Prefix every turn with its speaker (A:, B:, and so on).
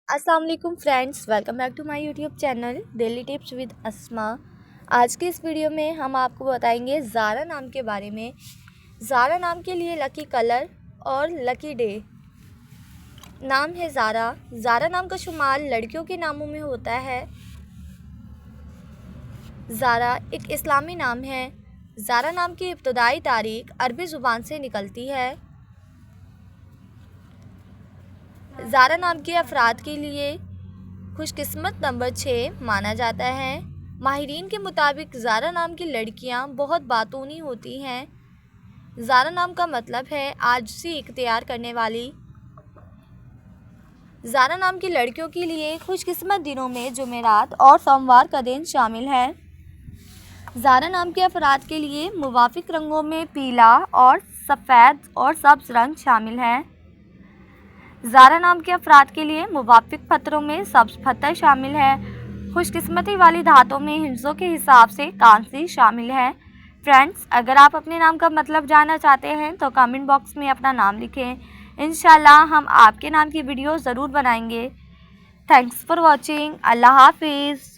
A: अस्सलाम वालेकुम friends, welcome back to my YouTube channel daily tips with Asma. आज के इस वीडियो में हम आपको बताएंगे ज़ारा नाम के बारे में। ज़ारा नाम के लिए लकी कलर और लकी डे। नाम है ज़ारा। ज़ारा नाम का शुमार लड़कियों के नामों में होता है। ज़ारा एक इस्लामी नाम है। ज़ारा नाम की इब्तदाई तारीख अरबी ज़ुबान से निकलती है। ज़ारा नाम के अफराद के लिए खुशकिस्मत नंबर 6 माना जाता है। माहिरीन के मुताबिक ज़ारा नाम की लड़कियां बहुत बातूनी होती हैं। ज़ारा नाम का मतलब है आजिज़ी इख्तियार करने वाली। ज़ारा नाम की लड़कियों के लिए खुशकिस्मत दिनों में जुमेरात और सोमवार का दिन शामिल है। ज़ारा नाम के अफराद के लिए मुवाफिक रंगों में पीला और सफ़ेद और सब्ज़ रंग शामिल हैं। ज़ारा नाम के अफराद के लिए मुवाफिक पत्थरों में सब्ज़ पत्थर शामिल है। खुशकिस्मती वाली धातों में हिंसों के हिसाब से कांसी शामिल है। फ्रेंड्स, अगर आप अपने नाम का मतलब जानना चाहते हैं तो कमेंट बॉक्स में अपना नाम लिखें। इंशाल्लाह हम आपके नाम की वीडियो ज़रूर बनाएंगे। Thanks for watching. अल्लाह हाफिज़।